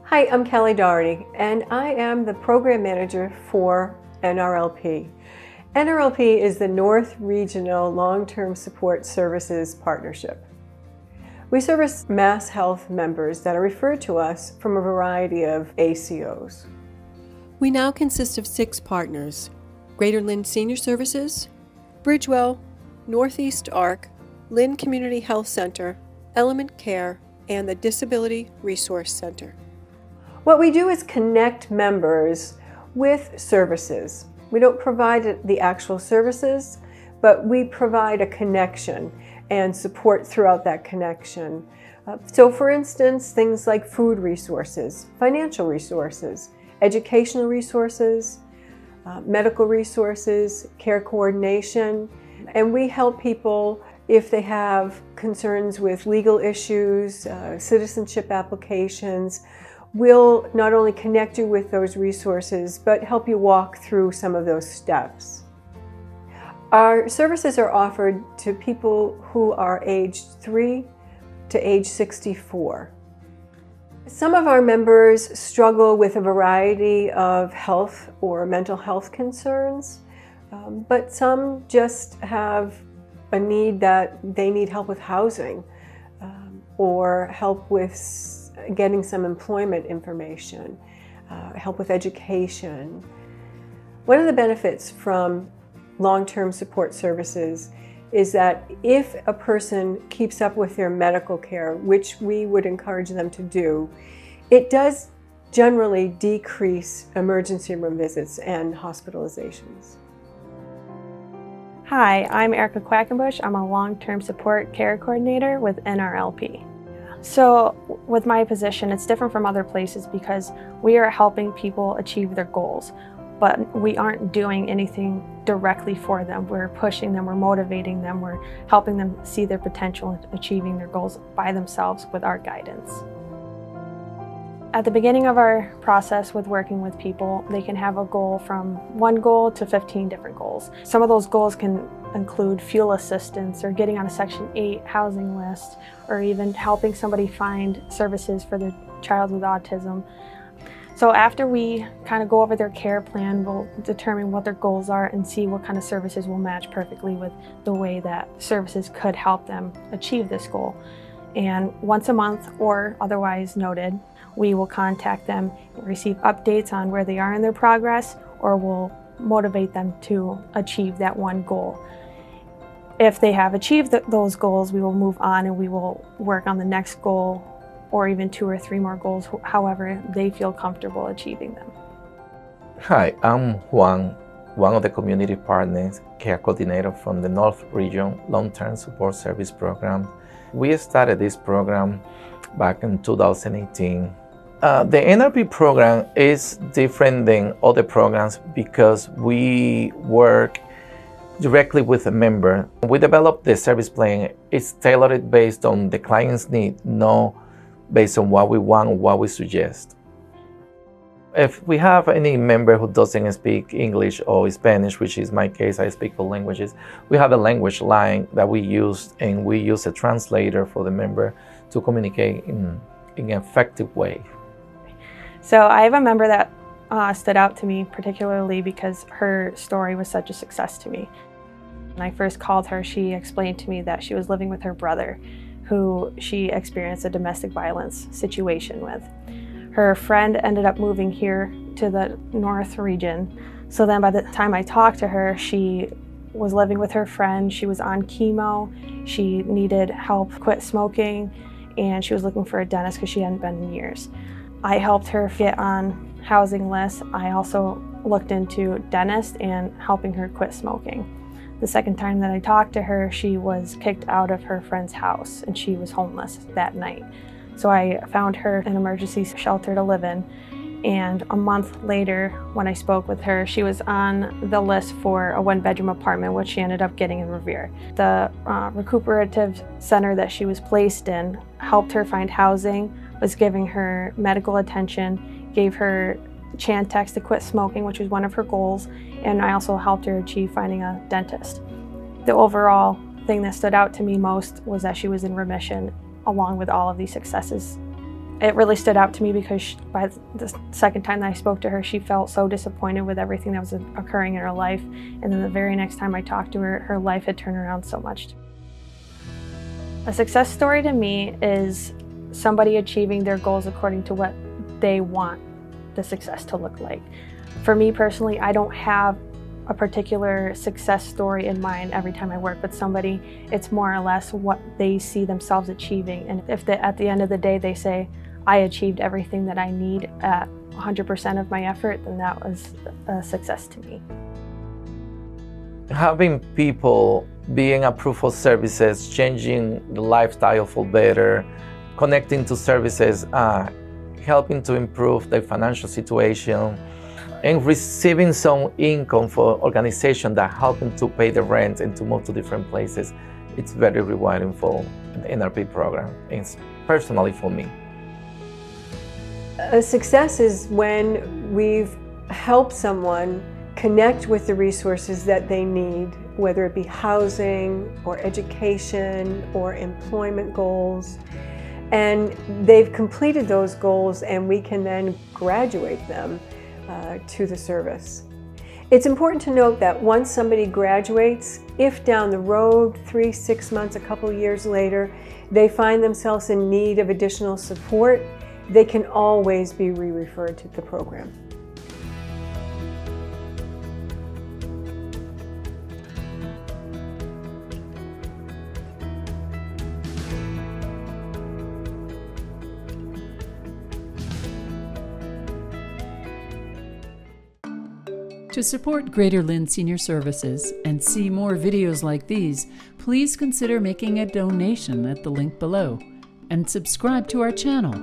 Hi, I'm Kelly Doherty, and I am the Program Manager for NRLP. NRLP is the North Regional Long-Term Support Services Partnership. We service MassHealth members that are referred to us from a variety of ACOs. We now consist of 6 partners: Greater Lynn Senior Services, Bridgewell, Northeast ARC, Lynn Community Health Center, Element Care, and the Disability Resource Center. What we do is connect members with services. We don't provide the actual services, but we provide a connection and support throughout that connection. So for instance, things like food resources, financial resources, educational resources, medical resources, care coordination, and we help people if they have concerns with legal issues, citizenship applications. We'll not only connect you with those resources, but help you walk through some of those steps. Our services are offered to people who are aged 3 to age 64. Some of our members struggle with a variety of health or mental health concerns, but some just have a need that they need help with housing or help with getting some employment information, help with education. One of the benefits from long-term support services is that if a person keeps up with their medical care, which we would encourage them to do, it does generally decrease emergency room visits and hospitalizations. Hi, I'm Erica Quackenbush. I'm a long-term support care coordinator with NRLP. So with my position, it's different from other places because we are helping people achieve their goals, but we aren't doing anything directly for them. We're pushing them, we're motivating them, we're helping them see their potential in achieving their goals by themselves with our guidance. At the beginning of our process with working with people, they can have a goal from 1 goal to 15 different goals. Some of those goals can include fuel assistance or getting on a Section 8 housing list, or even helping somebody find services for their child with autism. So after we kind of go over their care plan, we'll determine what their goals are and see what kind of services will match perfectly with the way that services could help them achieve this goal. And once a month, or otherwise noted, we will contact them and receive updates on where they are in their progress, or we'll motivate them to achieve that one goal. If they have achieved those goals, we will move on and we will work on the next goal, or even 2 or 3 more goals, however they feel comfortable achieving them. Hi, I'm Juan, one of the community partners, care coordinator from the North Region Long-Term Support Service Program. We started this program back in 2018. The NRP program is different than other programs because we work directly with a member. We develop the service plan. It's tailored based on the client's need, not based on what we want or what we suggest. If we have any member who doesn't speak English or Spanish, which is my case, I speak both languages, we have a language line that we use, and we use a translator for the member to communicate in an effective way. So I have a member that stood out to me particularly because her story was such a success to me. When I first called her, she explained to me that she was living with her brother, who she experienced a domestic violence situation with. Her friend ended up moving here to the North Region. So then by the time I talked to her, she was living with her friend, she was on chemo, she needed help quit smoking, and she was looking for a dentist because she hadn't been in years. I helped her get on housing lists. I also looked into dentist and helping her quit smoking. The second time that I talked to her, she was kicked out of her friend's house and she was homeless that night. So I found her an emergency shelter to live in, and a month later when I spoke with her, she was on the list for a 1-bedroom apartment, which she ended up getting in Revere. The recuperative center that she was placed in helped her find housing, was giving her medical attention, gave her Chantix to quit smoking, which was one of her goals, and I also helped her achieve finding a dentist. The overall thing that stood out to me most was that she was in remission, along with all of these successes It really stood out to me because by the second time that I spoke to her, she felt so disappointed with everything that was occurring in her life. And then the very next time I talked to her, her life had turned around so much. A success story to me is somebody achieving their goals according to what they want the success to look like. For me personally, I don't have a particular success story in mind every time I work with somebody. It's more or less what they see themselves achieving. And if at the end of the day they say, I achieved everything that I need at 100% of my effort, then that was a success to me. Having people being approved for services, changing the lifestyle for better, connecting to services, helping to improve their financial situation, and receiving some income for organizations that help them to pay the rent and to move to different places, it's very rewarding for the NRP program. It's personally for me. A success is when we've helped someone connect with the resources that they need, whether it be housing or education or employment goals. And they've completed those goals, and we can then graduate them to the service. It's important to note that once somebody graduates, if down the road, 3, 6 months, a couple years later, they find themselves in need of additional support, they can always be re-referred to the program. To support Greater Lynn Senior Services and see more videos like these, please consider making a donation at the link below and subscribe to our channel.